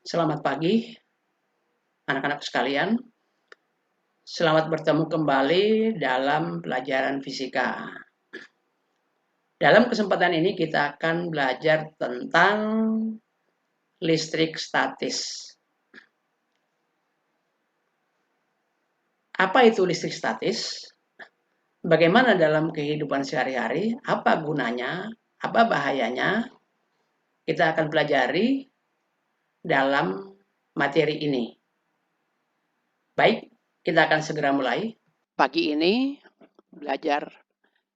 Selamat pagi, anak-anak sekalian. Selamat bertemu kembali dalam pelajaran fisika. Dalam kesempatan ini kita akan belajar tentang listrik statis. Apa itu listrik statis? Bagaimana dalam kehidupan sehari-hari? Apa gunanya? Apa bahayanya? Kita akan pelajari dalam materi ini. Baik, kita akan segera mulai. Pagi ini belajar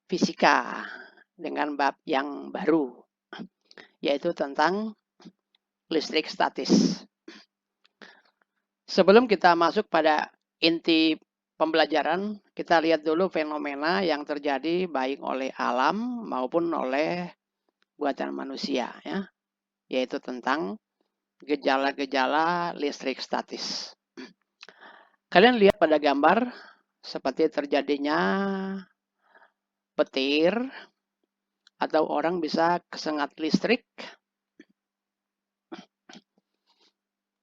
fisika dengan bab yang baru, yaitu tentang listrik statis. Sebelum kita masuk pada inti pembelajaran, kita lihat dulu fenomena yang terjadi baik oleh alam maupun oleh buatan manusia, ya, yaitu tentang gejala-gejala listrik statis. Kalian lihat pada gambar seperti terjadinya petir atau orang bisa kesengat listrik.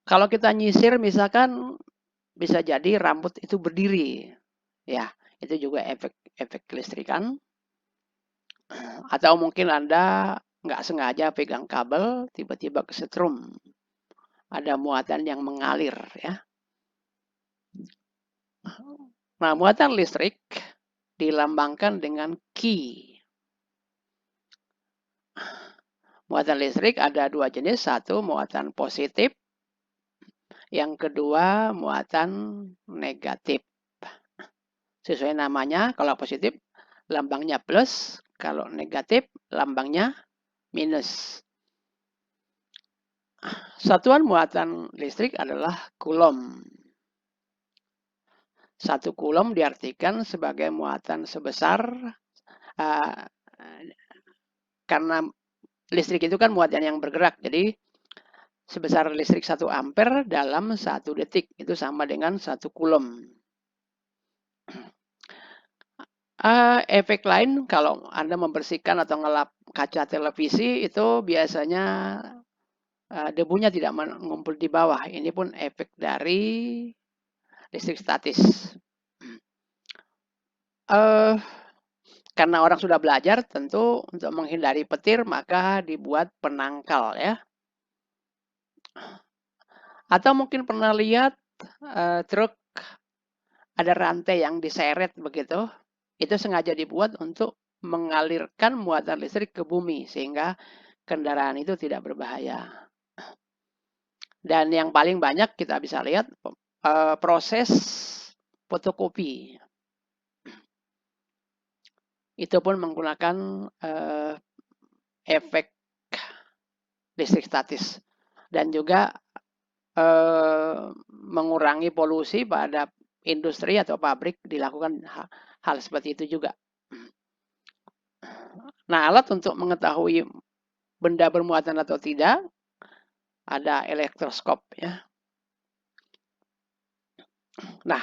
Kalau kita nyisir misalkan bisa jadi rambut itu berdiri, ya itu juga efek kelistrikan. Atau mungkin Anda nggak sengaja pegang kabel, tiba-tiba kesetrum, ada muatan yang mengalir, ya. Nah, muatan listrik dilambangkan dengan Q. Muatan listrik ada dua jenis, satu muatan positif, yang kedua muatan negatif. Sesuai namanya, kalau positif lambangnya plus, kalau negatif lambangnya minus. Satuan muatan listrik adalah coulomb. 1 coulomb diartikan sebagai muatan sebesar, karena listrik itu kan muatan yang bergerak, jadi sebesar listrik 1 ampere dalam 1 detik, itu sama dengan 1 coulomb. Efek lain kalau Anda membersihkan atau ngelap kaca televisi itu biasanya debunya tidak mengumpul di bawah. Ini pun efek dari listrik statis. Karena orang sudah belajar, tentu untuk menghindari petir maka dibuat penangkal, ya. Atau mungkin pernah lihat truk ada rantai yang diseret begitu, itu sengaja dibuat untuk mengalirkan muatan listrik ke bumi sehingga kendaraan itu tidak berbahaya. Dan yang paling banyak kita bisa lihat proses fotokopi. Itu pun menggunakan efek listrik statis dan juga mengurangi polusi pada industri atau pabrik dilakukan hal seperti itu juga. Nah, alat untuk mengetahui benda bermuatan atau tidak ada elektroskop, ya. Nah,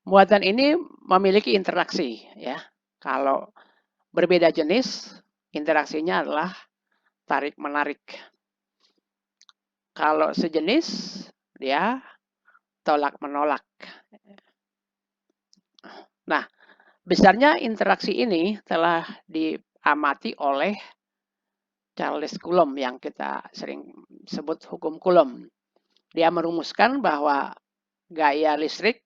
muatan ini memiliki interaksi, ya. Kalau berbeda jenis, interaksinya adalah tarik-menarik. Kalau sejenis, dia tolak-menolak. Nah, besarnya interaksi ini telah diamati oleh Charles Coulomb yang kita sering sebut hukum Coulomb. Dia merumuskan bahwa gaya listrik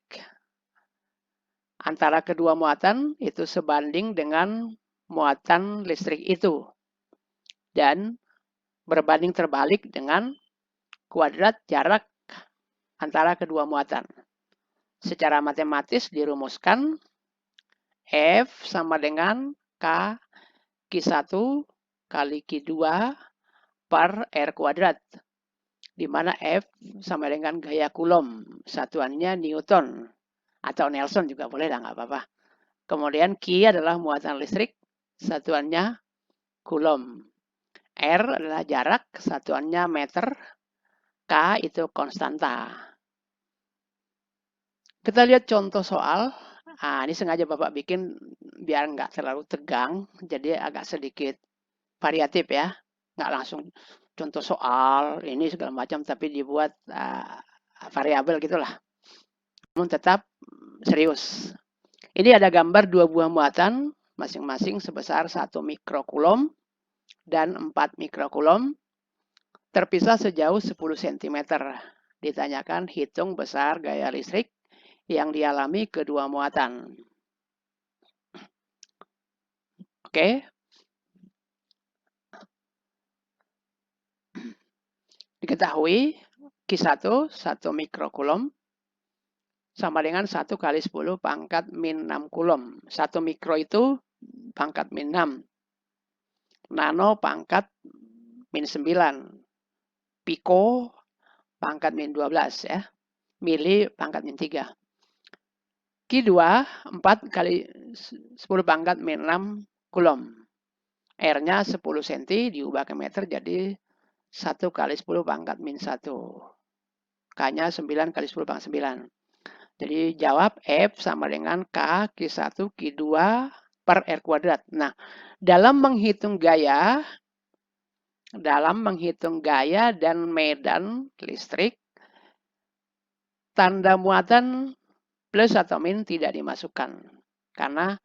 antara kedua muatan itu sebanding dengan muatan listrik itu. Dan berbanding terbalik dengan kuadrat jarak antara kedua muatan. Secara matematis dirumuskan F sama dengan K Q1 kali Q2 per R kuadrat. Di mana F sama dengan gaya Coulomb, satuannya Newton. Atau Nelson juga boleh lah, nggak apa-apa. Kemudian Q adalah muatan listrik, satuannya Coulomb. R adalah jarak, satuannya meter. K itu konstanta. Kita lihat contoh soal. Nah, ini sengaja Bapak bikin biar nggak terlalu tegang, jadi agak sedikit variatif, ya. Nggak langsung contoh soal, ini segala macam, tapi dibuat variabel gitulah. Namun tetap serius. Ini ada gambar dua buah muatan, masing-masing sebesar 1 mikrokulom dan 4 mikrokulom, terpisah sejauh 10 cm. Ditanyakan hitung besar gaya listrik yang dialami kedua muatan. Oke. Diketahui Q1 1 mikrokulom sama dengan 1 kali 10 pangkat min 6 kulom. 1 mikro itu pangkat min 6. Nano pangkat min 9. Piko pangkat min 12 ya. Mili pangkat min 3. Q2 4 kali 10 pangkat min 6 kulom. R-nya 10 cm diubah ke meter jadi 1 kali 10 pangkat min 1. K-nya 9 kali 10 pangkat 9. Jadi jawab F sama dengan K Q1 Q2 per R kuadrat. Nah, dalam menghitung gaya dan medan listrik, tanda muatan plus atau min tidak dimasukkan. Karena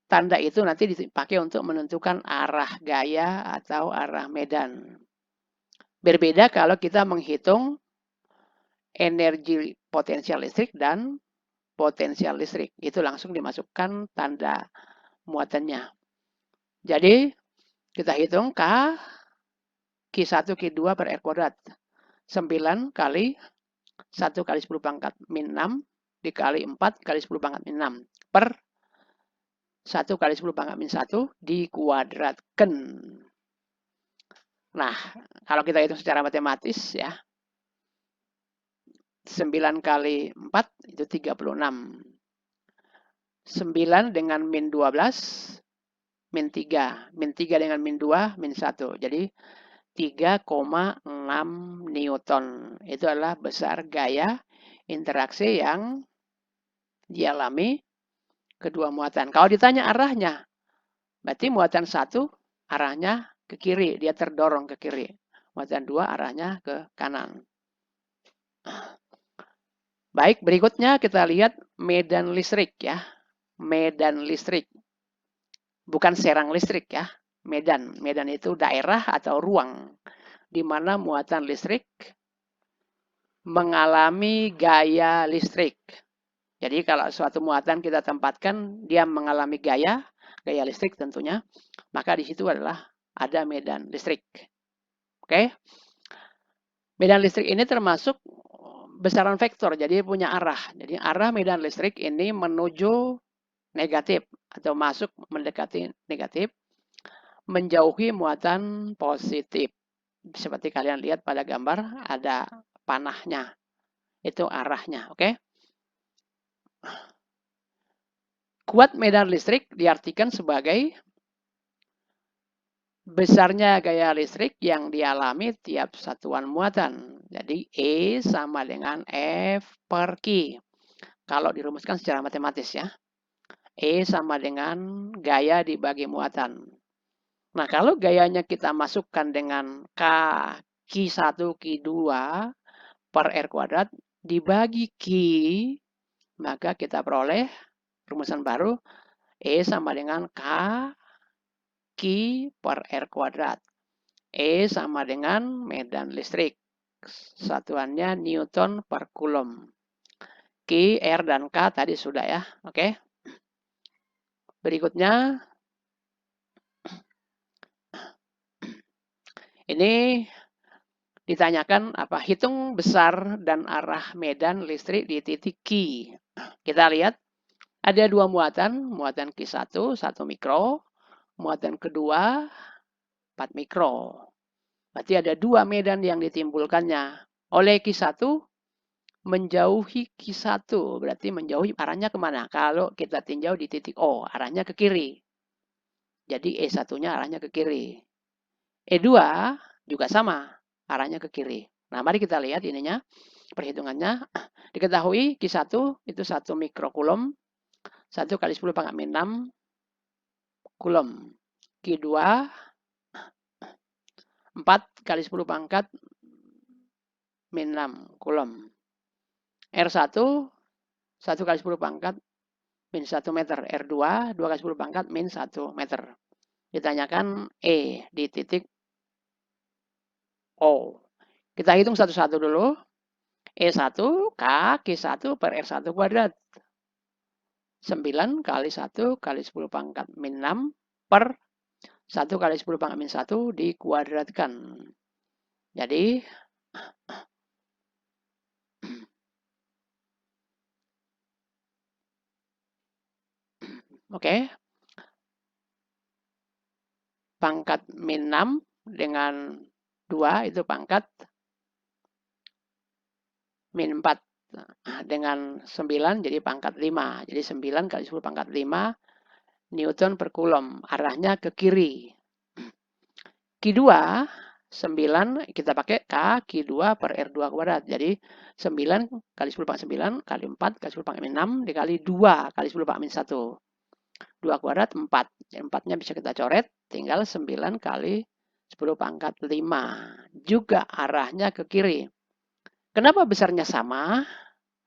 tanda itu nanti dipakai untuk menentukan arah gaya atau arah medan. Berbeda kalau kita menghitung energi potensial listrik dan potensial listrik. Itu langsung dimasukkan tanda muatannya. Jadi kita hitung K Q1 Q2 per R kuadrat. 9 kali 1 kali 10 pangkat min 6 dikali 4 kali 10 pangkat min 6 per 1 kali 10 pangkat min 1 dikuadratkan. Nah, kalau kita hitung secara matematis ya, 9 kali 4 itu 36. 9 dengan min 12, min 3. Min 3 dengan min 2, min 1. Jadi 3,6 Newton. Itu adalah besar gaya interaksi yang dialami kedua muatan. Kalau ditanya arahnya, berarti muatan 1 arahnya ke kiri, dia terdorong ke kiri. Muatan 2 arahnya ke kanan. Baik, berikutnya kita lihat medan listrik ya. Medan listrik. Bukan serang listrik ya. Medan. Medan itu daerah atau ruang di mana muatan listrik mengalami gaya listrik. Jadi kalau suatu muatan kita tempatkan, dia mengalami gaya listrik tentunya, maka di situ adalah ada medan listrik. Oke? Medan listrik ini termasuk besaran vektor, jadi punya arah. Jadi arah medan listrik ini menuju negatif atau masuk mendekati negatif, menjauhi muatan positif. Seperti kalian lihat pada gambar, ada panahnya. Itu arahnya, oke? Kuat medan listrik diartikan sebagai besarnya gaya listrik yang dialami tiap satuan muatan. Jadi E sama dengan F per Q. Kalau dirumuskan secara matematis ya. E sama dengan gaya dibagi muatan. Nah, kalau gayanya kita masukkan dengan K Q1 Q2 per R kuadrat dibagi Q, maka kita peroleh rumusan baru E sama dengan K Q per R kuadrat. E sama dengan medan listrik. Satuannya Newton per Coulomb. Q, R, dan K tadi sudah ya. Oke. Berikutnya. Ini ditanyakan apa? Hitung besar dan arah medan listrik di titik Q. Kita lihat. Ada dua muatan. Muatan Q1, 1 mikro. Muatan kedua, 4 mikro. Berarti ada dua medan yang ditimbulkannya. Oleh Q1 menjauhi Q1. Berarti menjauhi arahnya kemana? Kalau kita tinjau di titik O, arahnya ke kiri. Jadi E1-nya arahnya ke kiri. E2 juga sama, arahnya ke kiri. Nah, mari kita lihat ininya, perhitungannya. Diketahui Q1 itu 1 mikrokulom, 1 kali 10 pangkat min 6 kulom. Q2 4 kali 10 pangkat min 6 Coulomb. R1, 1 kali 10 pangkat min 1 meter. R2, 2 kali 10 pangkat min 1 meter. Ditanyakan E di titik O. Kita hitung satu-satu dulu. E1 K Q1 per R1 kuadrat. 9 kali 1 kali 10 pangkat min 6 per 1 kali 10 pangkat min 1 dikuadratkan. Jadi, oke. Pangkat min 6 dengan 2 itu pangkat min 4 dengan 9 jadi pangkat 5. Jadi 9 kali 10 pangkat 5 Newton per Coulomb. Arahnya ke kiri. Q2, 9 kita pakai K Q2 per R2 kuadrat. Jadi 9 kali 10 pangkat 9 kali 4 kali 10 pangkat min 6 dikali 2 kali 10 pangkat min 1. 2 kuadrat 4. 4-nya bisa kita coret. Tinggal 9 kali 10 pangkat 5. Juga arahnya ke kiri. Kenapa besarnya sama?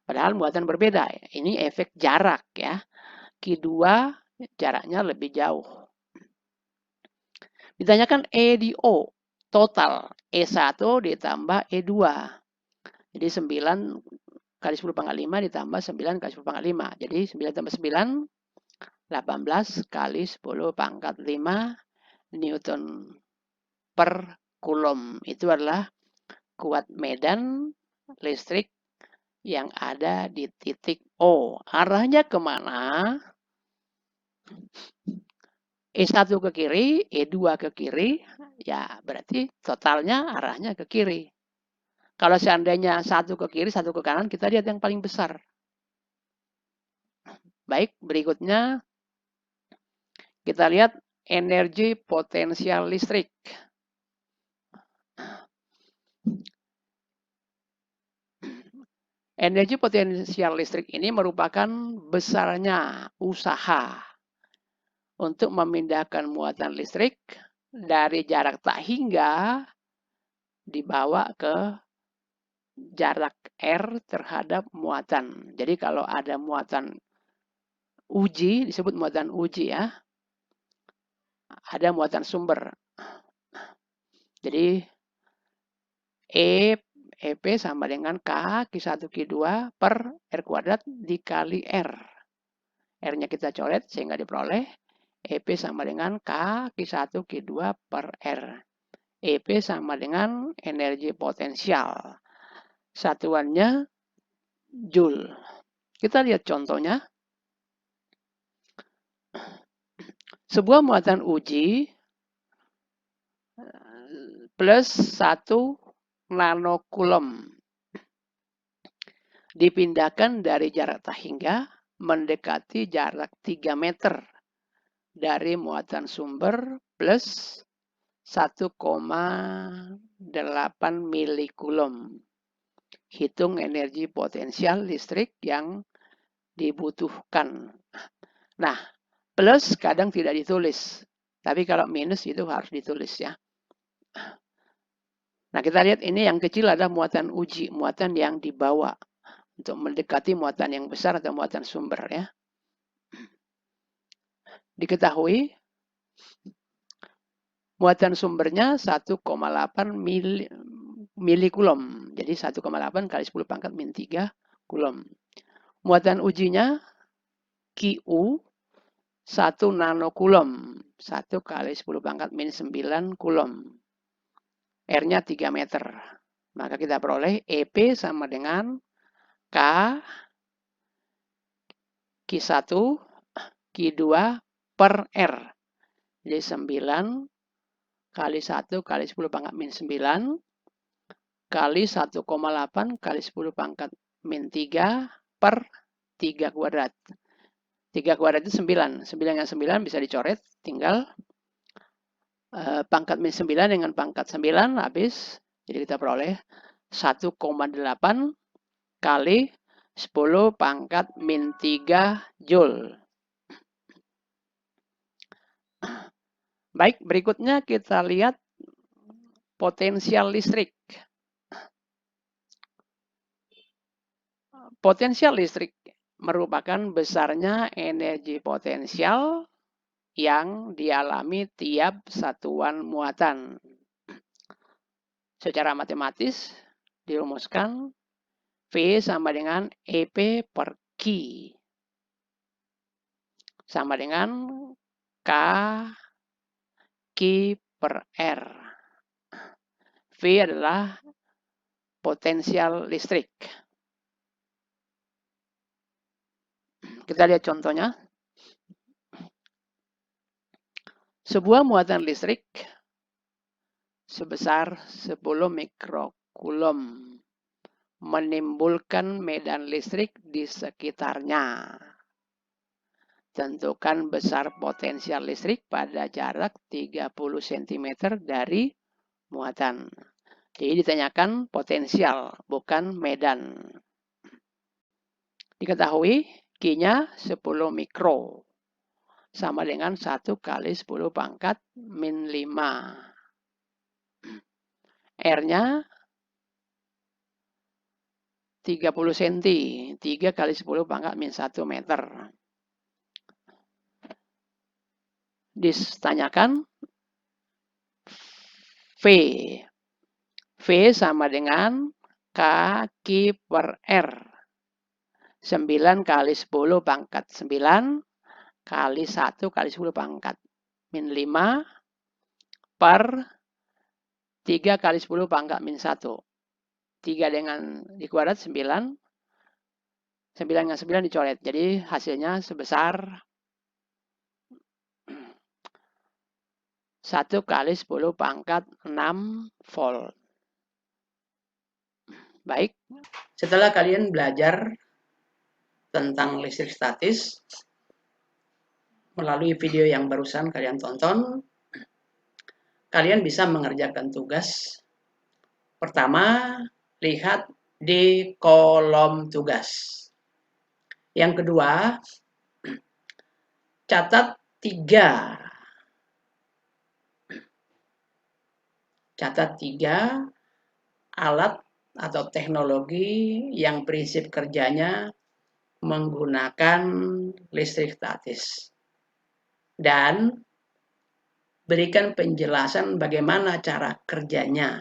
Padahal muatan berbeda. Ini efek jarak ya. Q2 jaraknya lebih jauh. Ditanyakan E di O. Total E1 ditambah E2. Jadi 9 kali 10 pangkat 5 ditambah 9 kali 10 pangkat 5. Jadi 9 tambah 9, 18 kali 10 pangkat 5 Newton per Coulomb. Itu adalah kuat medan listrik yang ada di titik O. Arahnya kemana? E1 ke kiri, E2 ke kiri, ya berarti totalnya arahnya ke kiri. Kalau seandainya satu ke kiri, satu ke kanan, kita lihat yang paling besar. Baik, berikutnya kita lihat energi potensial listrik. Energi potensial listrik ini merupakan besarnya usaha untuk memindahkan muatan listrik dari jarak tak hingga dibawa ke jarak R terhadap muatan. Jadi kalau ada muatan uji, disebut muatan uji ya, ada muatan sumber. Jadi EP sama dengan K Q1 Q2 per R kuadrat dikali R. R-nya kita coret sehingga diperoleh EP sama dengan K Q1 Q2 per R. EP sama dengan energi potensial. Satuannya Joule. Kita lihat contohnya. Sebuah muatan uji plus 1 nanocoulomb dipindahkan dari jarak tak hingga mendekati jarak 3 meter dari muatan sumber plus 1,8 milicoulomb. Hitung energi potensial listrik yang dibutuhkan. Nah, plus kadang tidak ditulis. Tapi kalau minus itu harus ditulis ya. Nah, kita lihat ini yang kecil ada muatan uji, muatan yang dibawa untuk mendekati muatan yang besar atau muatan sumber ya. Diketahui muatan sumbernya 1,8 milicoulomb. Jadi 1,8 kali 10 pangkat min 3 coulomb. Muatan ujinya QU 1 nanocoulomb. 1 kali 10 pangkat min 9 coulomb. R-nya 3 meter. Maka kita peroleh EP sama dengan K Q1 Q2 per R. Jadi 9 kali 1 kali 10 pangkat min 9 kali 1,8 kali 10 pangkat min 3 per 3 kuadrat. 3 kuadrat itu 9. 9 dengan 9 bisa dicoret. Tinggal pangkat min 9 dengan pangkat 9 habis. Jadi kita peroleh 1,8 kali 10 pangkat min 3 Joule. Baik, berikutnya kita lihat potensial listrik. Potensial listrik merupakan besarnya energi potensial yang dialami tiap satuan muatan. Secara matematis dirumuskan V sama dengan EP per Q sama dengan K Q per R. V adalah potensial listrik. Kita lihat contohnya. Sebuah muatan listrik sebesar 10 mikrokulom menimbulkan medan listrik di sekitarnya. Tentukan besar potensial listrik pada jarak 30 cm dari muatan. Jadi ditanyakan potensial, bukan medan. Diketahui Q-nya 10 mikro. Sama dengan 1 kali 10 pangkat min 5. R-nya 30 cm. 3 kali 10 pangkat min 1 meter. Ditanyakan V. V sama dengan K Q per R. 9 kali 10 pangkat 9 kali 1 kali 10 pangkat min 5 per 3 kali 10 pangkat min 1. 3 dengan di kuadrat 9. 9 dengan 9 dicoret. Jadi hasilnya sebesar 1 kali 10 pangkat 6 volt. Baik, setelah kalian belajar tentang listrik statis melalui video yang barusan kalian tonton, kalian bisa mengerjakan tugas. Pertama, lihat di kolom tugas. Yang kedua, catat 3 alat atau teknologi yang prinsip kerjanya menggunakan listrik statis. Dan berikan penjelasan bagaimana cara kerjanya.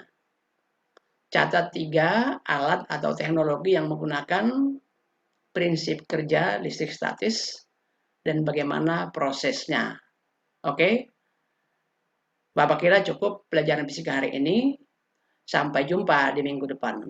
Catat 3 alat atau teknologi yang menggunakan prinsip kerja listrik statis dan bagaimana prosesnya. Oke? Bapak kira cukup pelajaran fisika hari ini. Sampai jumpa di minggu depan.